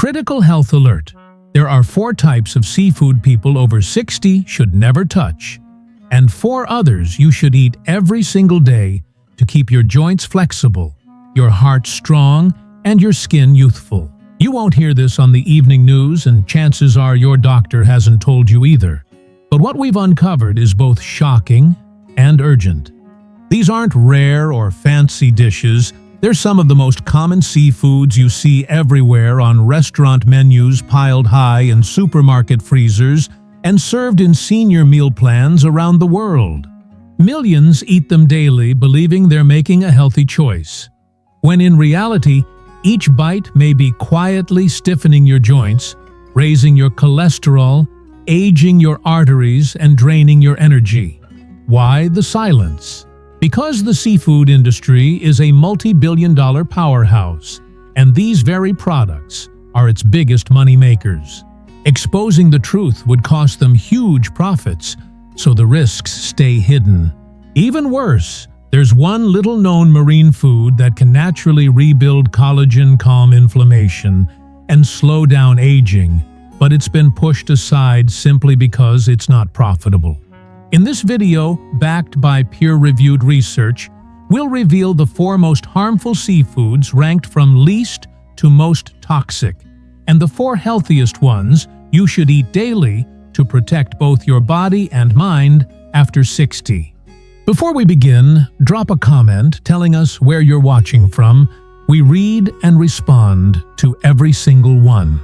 Critical health alert. There are 4 types of seafood people over 60 should never touch, and 4 others you should eat every single day to keep your joints flexible, your heart strong, and your skin youthful. You won't hear this on the evening news, and chances are your doctor hasn't told you either. But what we've uncovered is both shocking and urgent. These aren't rare or fancy dishes. They're some of the most common seafoods you see everywhere on restaurant menus piled high in supermarket freezers and served in senior meal plans around the world. Millions eat them daily, believing they're making a healthy choice, when in reality, each bite may be quietly stiffening your joints, raising your cholesterol, aging your arteries, and draining your energy. Why the silence? Because the seafood industry is a multi-billion-dollar powerhouse, and these very products are its biggest money makers. Exposing the truth would cost them huge profits, so the risks stay hidden. Even worse, there's one little-known marine food that can naturally rebuild collagen, calm inflammation, and slow down aging, but it's been pushed aside simply because it's not profitable. In this video, backed by peer-reviewed research, we'll reveal the 4 most harmful seafoods ranked from least to most toxic, and the 4 healthiest ones you should eat daily to protect both your body and mind after 60. Before we begin, drop a comment telling us where you're watching from. We read and respond to every single one.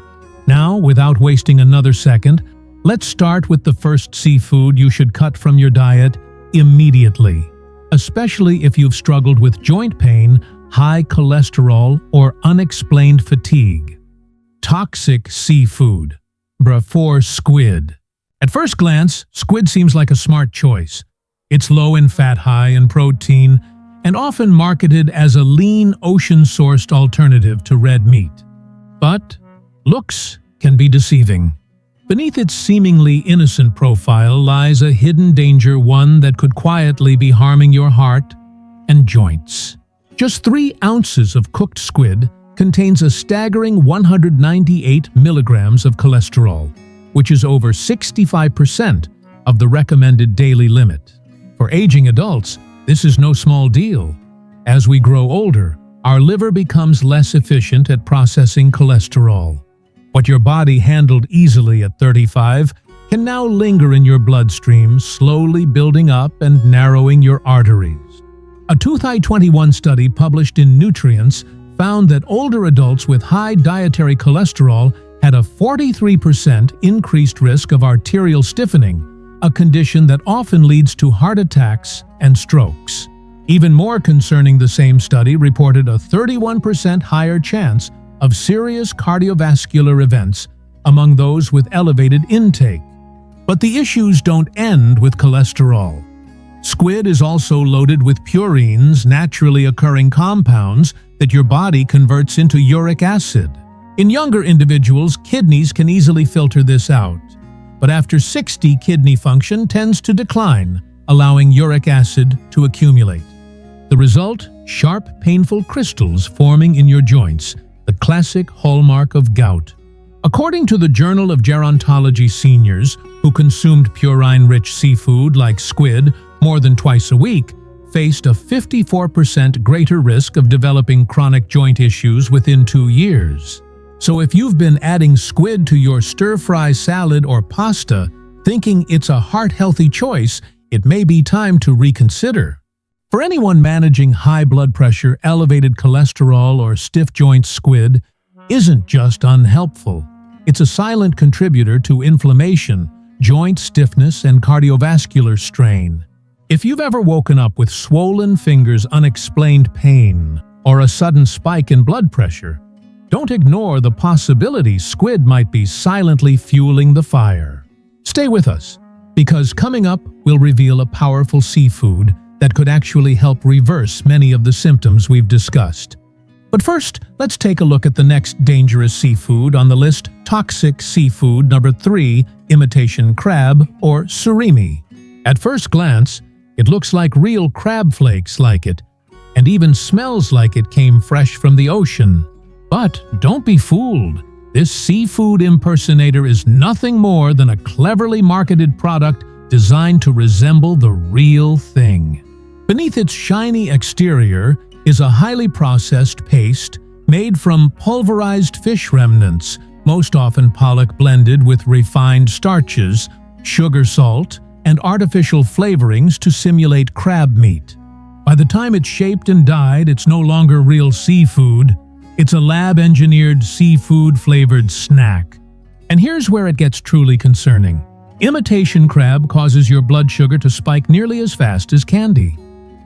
Now, without wasting another second, let's start with the first seafood you should cut from your diet immediately, especially if you've struggled with joint pain, high cholesterol, or unexplained fatigue. Toxic seafood. For squid. At first glance, squid seems like a smart choice. It's low in fat, high in protein, and often marketed as a lean, ocean-sourced alternative to red meat. But looks can be deceiving. Beneath its seemingly innocent profile lies a hidden danger, one that could quietly be harming your heart and joints. Just 3 ounces of cooked squid contains a staggering 198 milligrams of cholesterol, which is over 65% of the recommended daily limit. For aging adults, this is no small deal. As we grow older, our liver becomes less efficient at processing cholesterol. What your body handled easily at 35 can now linger in your bloodstream, slowly building up and narrowing your arteries. A 2021 study published in Nutrients found that older adults with high dietary cholesterol had a 43% increased risk of arterial stiffening, a condition that often leads to heart attacks and strokes. Even more concerning, the same study reported a 31% higher chance of serious cardiovascular events among those with elevated intake. But the issues don't end with cholesterol. Squid is also loaded with purines, naturally occurring compounds that your body converts into uric acid. In younger individuals, kidneys can easily filter this out. But after 60, kidney function tends to decline, allowing uric acid to accumulate. The result? Sharp, painful crystals forming in your joints, the classic hallmark of gout. According to the Journal of Gerontology, seniors who consumed purine-rich seafood like squid more than twice a week faced a 54% greater risk of developing chronic joint issues within 2 years. So if you've been adding squid to your stir-fry salad or pasta, thinking it's a heart-healthy choice, it may be time to reconsider. For anyone managing high blood pressure, elevated cholesterol, or stiff joints, squid isn't just unhelpful. It's a silent contributor to inflammation, joint stiffness, and cardiovascular strain. If you've ever woken up with swollen fingers, unexplained pain, or a sudden spike in blood pressure, don't ignore the possibility squid might be silently fueling the fire. Stay with us, because coming up, we'll reveal a powerful seafood that could actually help reverse many of the symptoms we've discussed. But first, let's take a look at the next dangerous seafood on the list: toxic seafood. Number 3, imitation crab, or surimi. At first glance, it looks like real crab flakes, and even smells like it came fresh from the ocean. But don't be fooled. This seafood impersonator is nothing more than a cleverly marketed product designed to resemble the real thing. Beneath its shiny exterior is a highly processed paste made from pulverized fish remnants, most often pollock blended with refined starches, sugar salt, and artificial flavorings to simulate crab meat. By the time it's shaped and dyed, it's no longer real seafood. It's a lab-engineered seafood-flavored snack. And here's where it gets truly concerning. Imitation crab causes your blood sugar to spike nearly as fast as candy.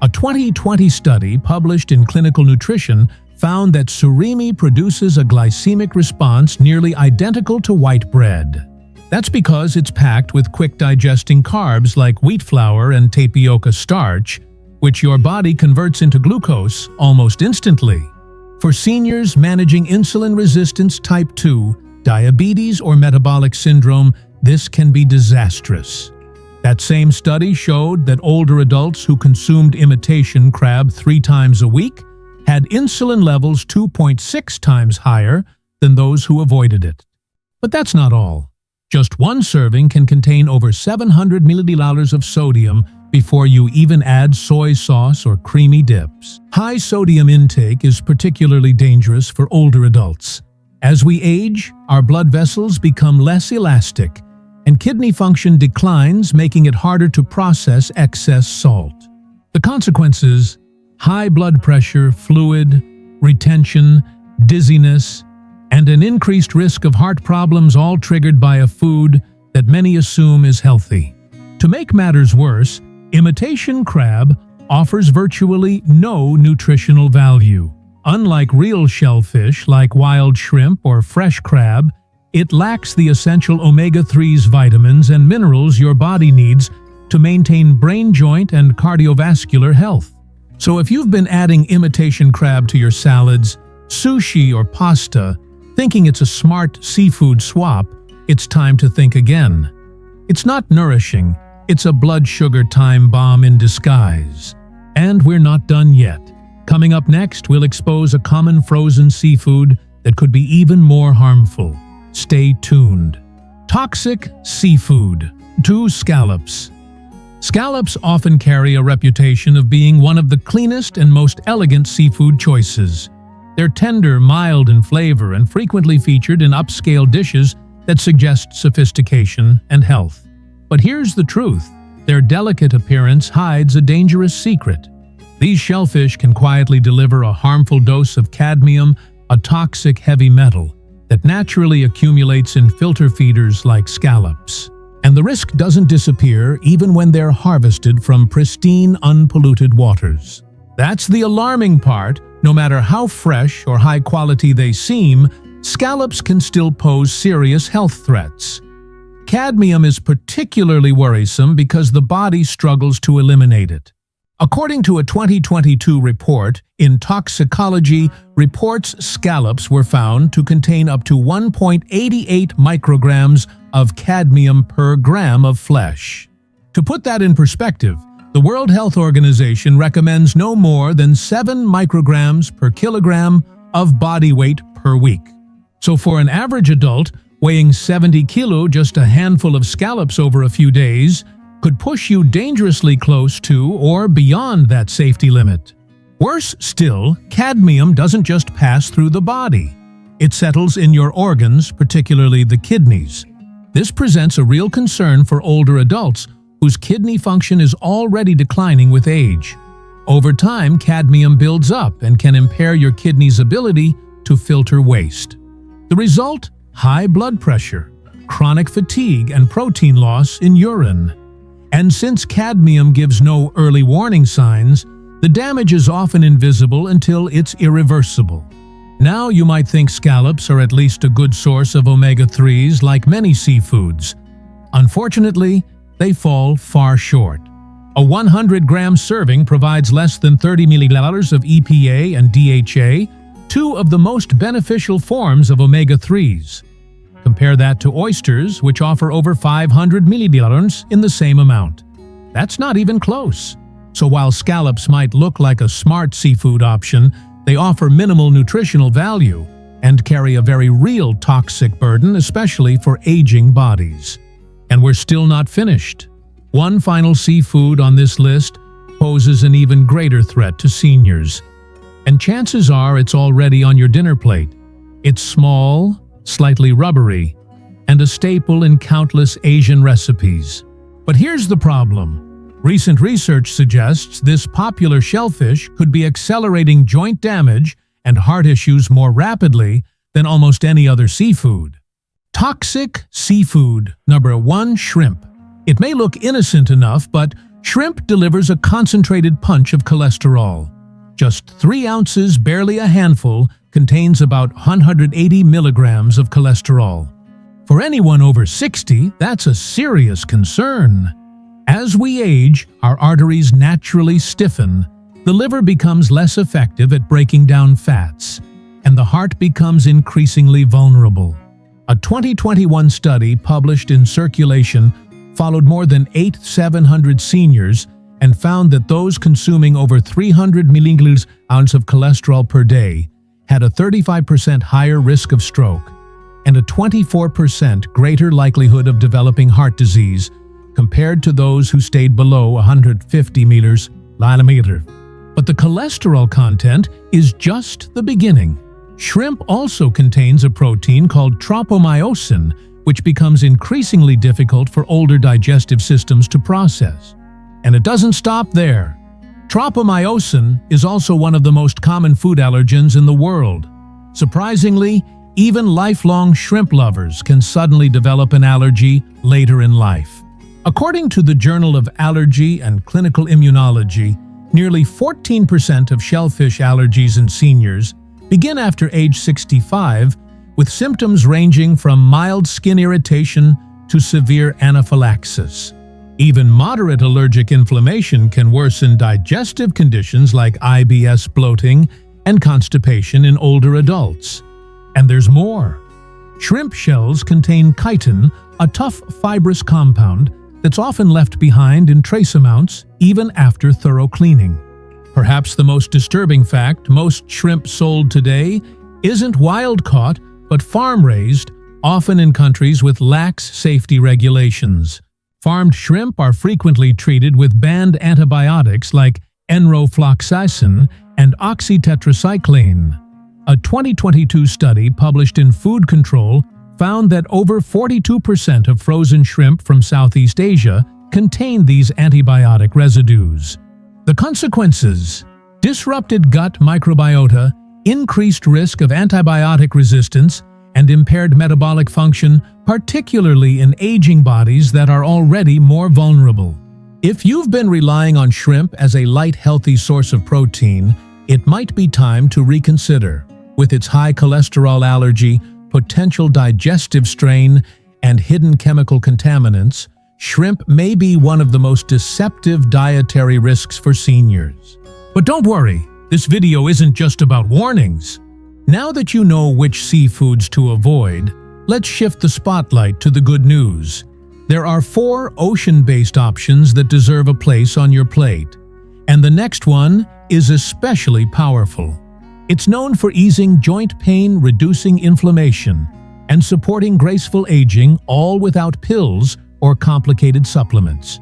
A 2020 study published in Clinical Nutrition found that surimi produces a glycemic response nearly identical to white bread. That's because it's packed with quick-digesting carbs like wheat flour and tapioca starch, which your body converts into glucose almost instantly. For seniors managing insulin resistance type 2, diabetes, or metabolic syndrome, this can be disastrous. That same study showed that older adults who consumed imitation crab 3 times a week had insulin levels 2.6 times higher than those who avoided it. But that's not all. Just one serving can contain over 700 milliliters of sodium before you even add soy sauce or creamy dips. High sodium intake is particularly dangerous for older adults. As we age, our blood vessels become less elastic, and kidney function declines, making it harder to process excess salt. The consequences: high blood pressure, fluid retention, dizziness, and an increased risk of heart problems, all triggered by a food that many assume is healthy. To make matters worse, imitation crab offers virtually no nutritional value. Unlike real shellfish like wild shrimp or fresh crab, it lacks the essential omega-3s, vitamins, and minerals your body needs to maintain brain, joint, and cardiovascular health. So if you've been adding imitation crab to your salads, sushi, or pasta, thinking it's a smart seafood swap, it's time to think again. It's not nourishing. It's a blood sugar time bomb in disguise. And we're not done yet. Coming up next, we'll expose a common frozen seafood that could be even more harmful. Stay tuned. Toxic seafood. 2. Scallops. Scallops often carry a reputation of being one of the cleanest and most elegant seafood choices. They're tender, mild in flavor, and frequently featured in upscale dishes that suggest sophistication and health. But here's the truth: their delicate appearance hides a dangerous secret. These shellfish can quietly deliver a harmful dose of cadmium, a toxic heavy metal that naturally accumulates in filter feeders like scallops. And the risk doesn't disappear even when they're harvested from pristine, unpolluted waters. That's the alarming part. No matter how fresh or high quality they seem, scallops can still pose serious health threats. Cadmium is particularly worrisome because the body struggles to eliminate it. According to a 2022 report in Toxicology, reports scallops were found to contain up to 1.88 micrograms of cadmium per gram of flesh. To put that in perspective, the World Health Organization recommends no more than 7 micrograms per kilogram of body weight per week. So for an average adult weighing 70 kilo, just a handful of scallops over a few days could push you dangerously close to or beyond that safety limit. Worse still, cadmium doesn't just pass through the body. It settles in your organs, particularly the kidneys. This presents a real concern for older adults whose kidney function is already declining with age. Over time, cadmium builds up and can impair your kidney's ability to filter waste. The result? High blood pressure, chronic fatigue, and protein loss in urine. And since cadmium gives no early warning signs, the damage is often invisible until it's irreversible. Now you might think scallops are at least a good source of omega-3s like many seafoods. Unfortunately, they fall far short. A 100-gram serving provides less than 30 milliliters of EPA and DHA, 2 of the most beneficial forms of omega-3s. Compare that to oysters, which offer over 500 milliliters in the same amount. That's not even close. So while scallops might look like a smart seafood option, they offer minimal nutritional value and carry a very real toxic burden, especially for aging bodies. And we're still not finished. One final seafood on this list poses an even greater threat to seniors. And chances are it's already on your dinner plate. It's small, slightly rubbery, and a staple in countless Asian recipes. But here's the problem. Recent research suggests this popular shellfish could be accelerating joint damage and heart issues more rapidly than almost any other seafood. Toxic seafood. Number 1, shrimp. It may look innocent enough, but shrimp delivers a concentrated punch of cholesterol. Just 3 ounces, barely a handful, contains about 180 milligrams of cholesterol. For anyone over 60, that's a serious concern. As we age, our arteries naturally stiffen, the liver becomes less effective at breaking down fats, and the heart becomes increasingly vulnerable. A 2021 study published in Circulation followed more than 8,700 seniors and found that those consuming over 300 milliliters of cholesterol per day had a 35% higher risk of stroke and a 24% greater likelihood of developing heart disease compared to those who stayed below 150 milliliters. But the cholesterol content is just the beginning. Shrimp also contains a protein called tropomyosin, which becomes increasingly difficult for older digestive systems to process. And it doesn't stop there. Tropomyosin is also one of the most common food allergens in the world. Surprisingly, even lifelong shrimp lovers can suddenly develop an allergy later in life. According to the Journal of Allergy and Clinical Immunology, nearly 14% of shellfish allergies in seniors begin after age 65, with symptoms ranging from mild skin irritation to severe anaphylaxis. Even moderate allergic inflammation can worsen digestive conditions like IBS, bloating, and constipation in older adults. And there's more. Shrimp shells contain chitin, a tough fibrous compound that's often left behind in trace amounts even after thorough cleaning. Perhaps the most disturbing fact, most shrimp sold today isn't wild-caught but farm-raised, often in countries with lax safety regulations. Farmed shrimp are frequently treated with banned antibiotics like enrofloxacin and oxytetracycline. A 2022 study published in Food Control found that over 42% of frozen shrimp from Southeast Asia contained these antibiotic residues. The consequences: disrupted gut microbiota, increased risk of antibiotic resistance, and impaired metabolic function, particularly in aging bodies that are already more vulnerable. If you've been relying on shrimp as a light, healthy source of protein, it might be time to reconsider. With its high cholesterol allergy, potential digestive strain, and hidden chemical contaminants, shrimp may be one of the most deceptive dietary risks for seniors. But don't worry, this video isn't just about warnings. Now that you know which seafoods to avoid, let's shift the spotlight to the good news. There are 4 ocean-based options that deserve a place on your plate. And the next one is especially powerful. It's known for easing joint pain, reducing inflammation, and supporting graceful aging, all without pills or complicated supplements.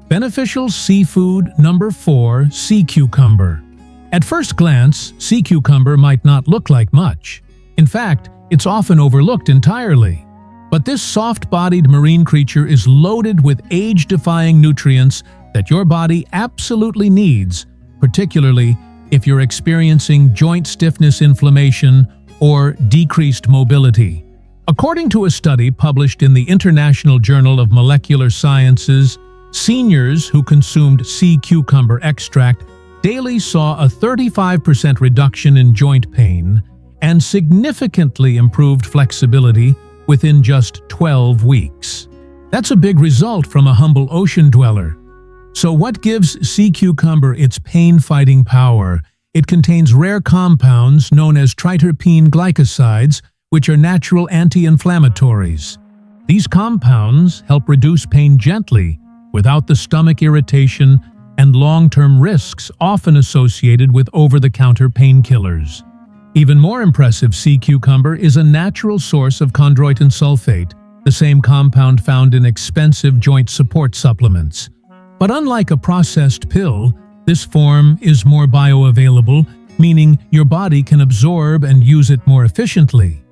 Beneficial seafood number 4, sea cucumber. At first glance, sea cucumber might not look like much. In fact, it's often overlooked entirely. But this soft-bodied marine creature is loaded with age-defying nutrients that your body absolutely needs, particularly if you're experiencing joint stiffness, inflammation, or decreased mobility. According to a study published in the International Journal of Molecular Sciences, seniors who consumed sea cucumber extract daily saw a 35% reduction in joint pain and significantly improved flexibility within just 12 weeks. That's a big result from a humble ocean dweller. So what gives sea cucumber its pain-fighting power? It contains rare compounds known as triterpene glycosides, which are natural anti-inflammatories. These compounds help reduce pain gently, without the stomach irritation and long-term risks often associated with over-the-counter painkillers. Even more impressive, sea cucumber is a natural source of chondroitin sulfate, the same compound found in expensive joint support supplements. But unlike a processed pill, this form is more bioavailable, meaning your body can absorb and use it more efficiently.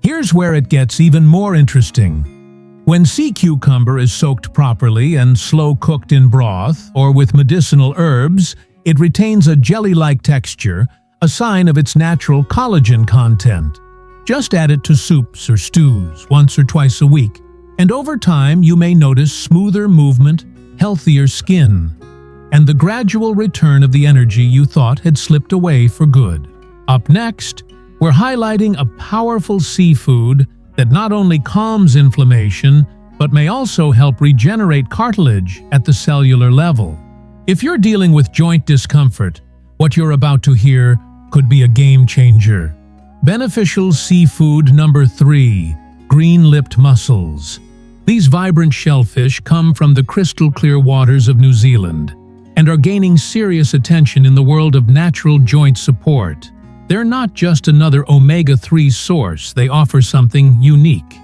Here's where it gets even more interesting. When sea cucumber is soaked properly and slow-cooked in broth or with medicinal herbs, it retains a jelly-like texture, a sign of its natural collagen content. Just add it to soups or stews once or twice a week, and over time you may notice smoother movement, healthier skin, and the gradual return of the energy you thought had slipped away for good. Up next, we're highlighting a powerful seafood that not only calms inflammation, but may also help regenerate cartilage at the cellular level. If you're dealing with joint discomfort, what you're about to hear could be a game changer. Beneficial seafood number 3, green-lipped mussels. These vibrant shellfish come from the crystal-clear waters of New Zealand and are gaining serious attention in the world of natural joint support. They're not just another omega-3 source, they offer something unique.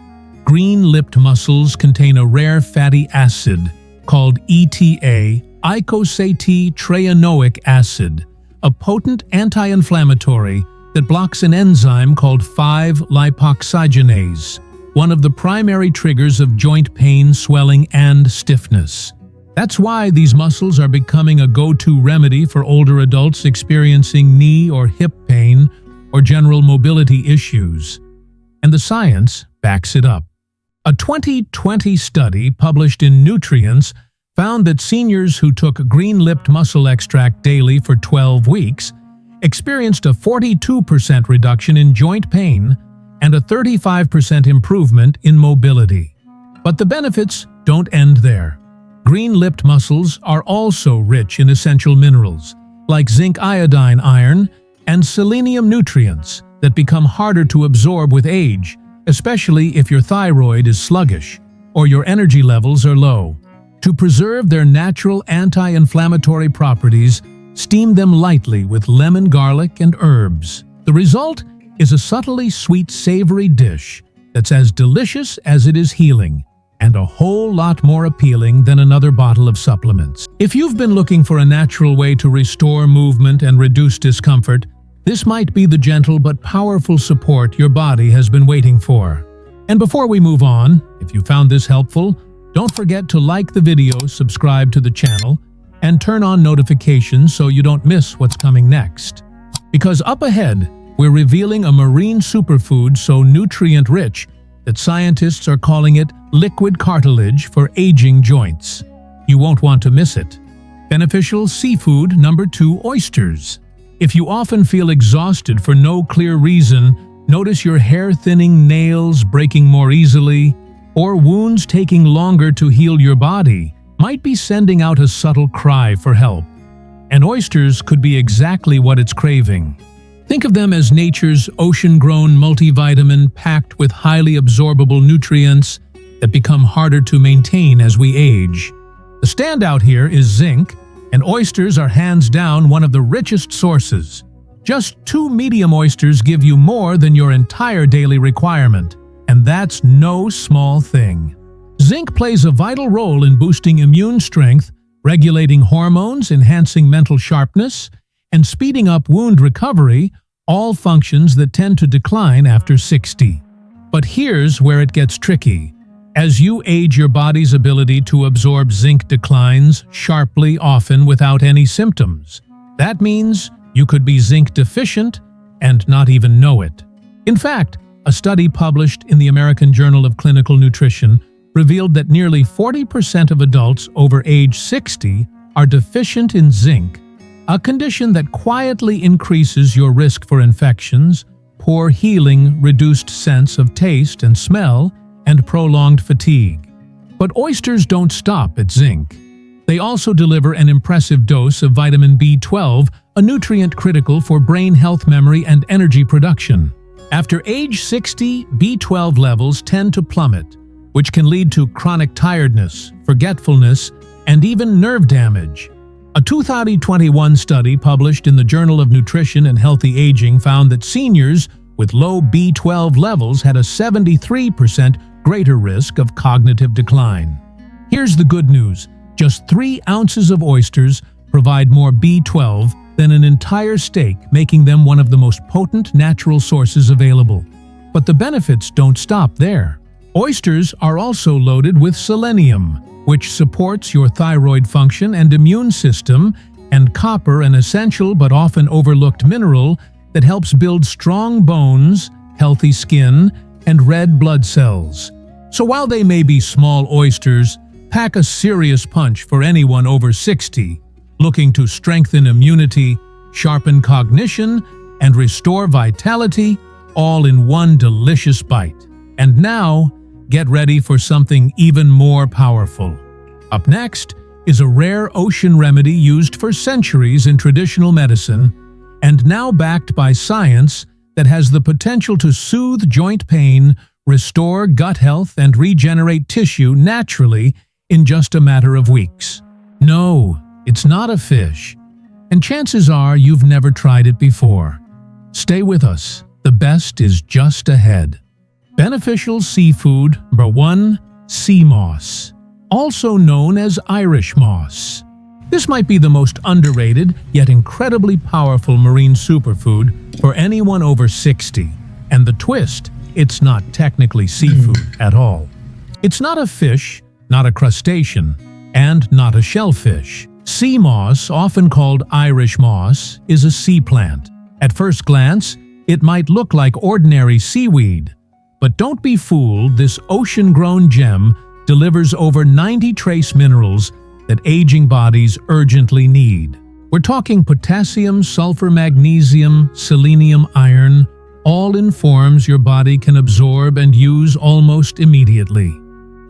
Green-lipped mussels contain a rare fatty acid called ETA, eicosapentaenoic acid, a potent anti-inflammatory that blocks an enzyme called 5-lipoxygenase, one of the primary triggers of joint pain, swelling, and stiffness. That's why these mussels are becoming a go-to remedy for older adults experiencing knee or hip pain or general mobility issues. And the science backs it up. A 2020 study published in Nutrients found that seniors who took green-lipped mussel extract daily for 12 weeks experienced a 42% reduction in joint pain and a 35% improvement in mobility. But the benefits don't end there. Green-lipped mussels are also rich in essential minerals, like zinc iodine iron and selenium nutrients that become harder to absorb with age, especially if your thyroid is sluggish or your energy levels are low. To preserve their natural anti-inflammatory properties, steam them lightly with lemon, garlic, and herbs. The result is a subtly sweet, savory dish that's as delicious as it is healing, and a whole lot more appealing than another bottle of supplements. If you've been looking for a natural way to restore movement and reduce discomfort, this might be the gentle but powerful support your body has been waiting for. And before we move on, if you found this helpful, don't forget to like the video, subscribe to the channel, and turn on notifications so you don't miss what's coming next. Because up ahead, we're revealing a marine superfood so nutrient-rich that scientists are calling it liquid cartilage for aging joints. You won't want to miss it. Beneficial seafood number 2, oysters. If you often feel exhausted for no clear reason, notice your hair thinning, nails breaking more easily, or wounds taking longer to heal your body, might be sending out a subtle cry for help. And oysters could be exactly what it's craving. Think of them as nature's ocean-grown multivitamin packed with highly absorbable nutrients that become harder to maintain as we age. The standout here is zinc, and oysters are hands down one of the richest sources. Just 2 medium oysters give you more than your entire daily requirement, and that's no small thing. Zinc plays a vital role in boosting immune strength, regulating hormones, enhancing mental sharpness, and speeding up wound recovery, all functions that tend to decline after 60. But here's where it gets tricky. As you age, your body's ability to absorb zinc declines sharply, often without any symptoms. That means you could be zinc deficient and not even know it. In fact, a study published in the American Journal of Clinical Nutrition revealed that nearly 40% of adults over age 60 are deficient in zinc, a condition that quietly increases your risk for infections, poor healing, reduced sense of taste and smell, and prolonged fatigue. But oysters don't stop at zinc. They also deliver an impressive dose of vitamin B12, a nutrient critical for brain health, memory, and energy production. After age 60, B12 levels tend to plummet, which can lead to chronic tiredness, forgetfulness, and even nerve damage. A 2021 study published in the Journal of Nutrition and Healthy Aging found that seniors with low B12 levels had a 73% greater risk of cognitive decline. Here's the good news. Just 3 ounces of oysters provide more B12 than an entire steak, making them one of the most potent natural sources available. But the benefits don't stop there. Oysters are also loaded with selenium, which supports your thyroid function and immune system, and copper, an essential but often overlooked mineral that helps build strong bones, healthy skin, and red blood cells. So while they may be small oysters, pack a serious punch for anyone over 60, looking to strengthen immunity, sharpen cognition, and restore vitality, all in one delicious bite. And now, get ready for something even more powerful. Up next is a rare ocean remedy used for centuries in traditional medicine, and now backed by science that has the potential to soothe joint pain, restore gut health, and regenerate tissue naturally in just a matter of weeks. No, it's not a fish, and chances are you've never tried it before. Stay with us, the best is just ahead. Beneficial seafood number 1, sea moss, also known as Irish moss. This might be the most underrated yet incredibly powerful marine superfood for anyone over 60. And the twist, it's not technically seafood at all. It's not a fish, not a crustacean, and not a shellfish. Sea moss, often called Irish moss, is a sea plant. At first glance, it might look like ordinary seaweed. But don't be fooled, this ocean-grown gem delivers over 90 trace minerals that aging bodies urgently need. We're talking potassium, sulfur, magnesium, selenium, iron, all in forms your body can absorb and use almost immediately.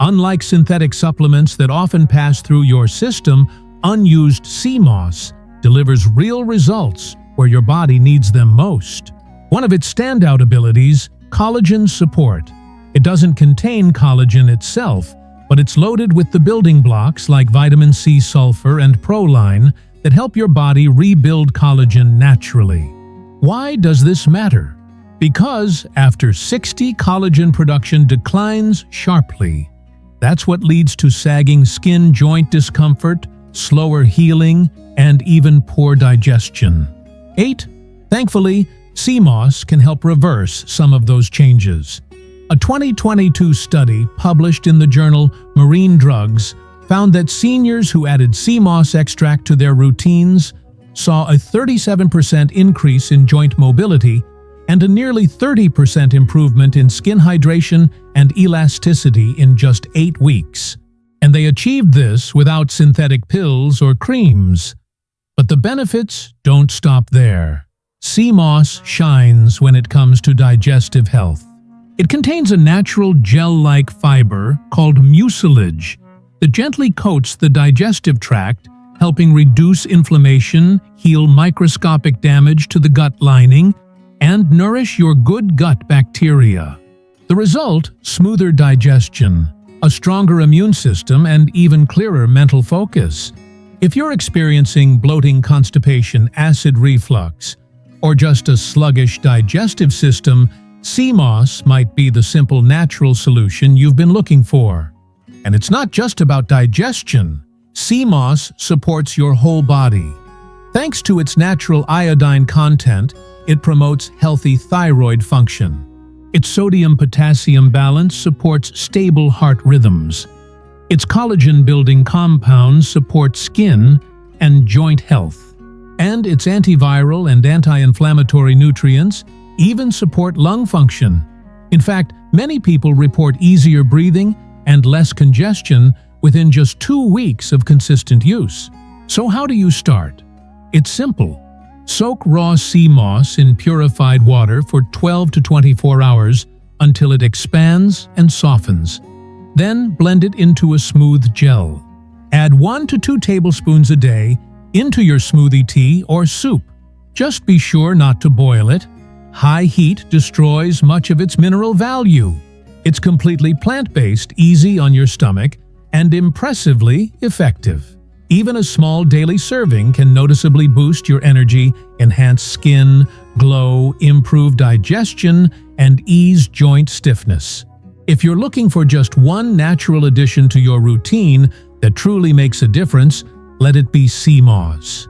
Unlike synthetic supplements that often pass through your system, unused sea moss delivers real results where your body needs them most. One of its standout abilities, collagen support. It doesn't contain collagen itself, but it's loaded with the building blocks like vitamin C, sulfur, and proline that help your body rebuild collagen naturally. Why does this matter? Because after 60, collagen production declines sharply. That's what leads to sagging skin, joint discomfort, slower healing, and even poor digestion. 8. Thankfully, sea moss can help reverse some of those changes. A 2022 study published in the journal Marine Drugs found that seniors who added sea moss extract to their routines saw a 37% increase in joint mobility and a nearly 30% improvement in skin hydration and elasticity in just 8 weeks. And they achieved this without synthetic pills or creams. But the benefits don't stop there. Sea moss shines when it comes to digestive health. It contains a natural gel-like fiber called mucilage that gently coats the digestive tract, helping reduce inflammation, heal microscopic damage to the gut lining, and nourish your good gut bacteria. The result? Smoother digestion, a stronger immune system, and even clearer mental focus. If you're experiencing bloating, constipation, acid reflux, or just a sluggish digestive system, sea moss might be the simple natural solution you've been looking for. And it's not just about digestion. Sea moss supports your whole body. Thanks to its natural iodine content, it promotes healthy thyroid function. Its sodium-potassium balance supports stable heart rhythms. Its collagen-building compounds support skin and joint health. And its antiviral and anti-inflammatory nutrients even support lung function. In fact, many people report easier breathing and less congestion within just 2 weeks of consistent use. So how do you start? It's simple. Soak raw sea moss in purified water for 12 to 24 hours until it expands and softens. Then blend it into a smooth gel. Add 1 to 2 tablespoons a day into your smoothie, tea, or soup. Just be sure not to boil it. High heat destroys much of its mineral value. It's completely plant-based, easy on your stomach, and impressively effective. Even a small daily serving can noticeably boost your energy, enhance skin, glow, improve digestion, and ease joint stiffness. If you're looking for just one natural addition to your routine that truly makes a difference, let it be sea moss.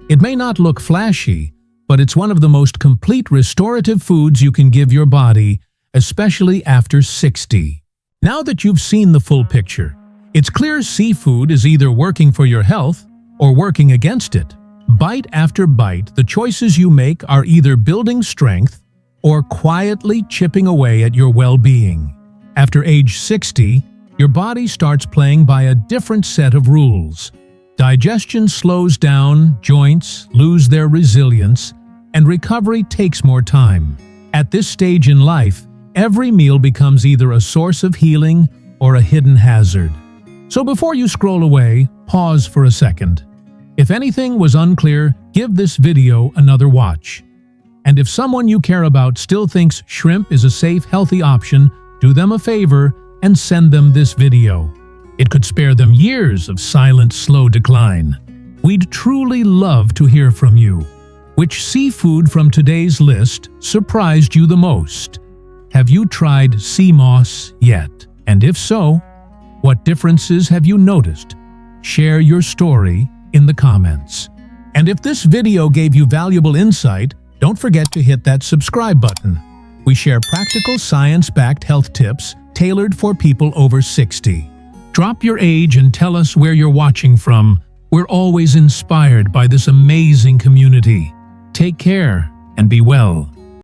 It may not look flashy, but it's one of the most complete restorative foods you can give your body, especially after 60. Now that you've seen the full picture, it's clear seafood is either working for your health or working against it. Bite after bite, the choices you make are either building strength or quietly chipping away at your well-being. After age 60, your body starts playing by a different set of rules. Digestion slows down, joints lose their resilience, and recovery takes more time. At this stage in life, every meal becomes either a source of healing or a hidden hazard. So before you scroll away, pause for a second. If anything was unclear, give this video another watch. And if someone you care about still thinks shrimp is a safe, healthy option, do them a favor and send them this video. It could spare them years of silent, slow decline. We'd truly love to hear from you. Which seafood from today's list surprised you the most? Have you tried sea moss yet? And if so, what differences have you noticed? Share your story in the comments. And if this video gave you valuable insight, don't forget to hit that subscribe button. We share practical science-backed health tips tailored for people over 60. Drop your age and tell us where you're watching from. We're always inspired by this amazing community. Take care and be well.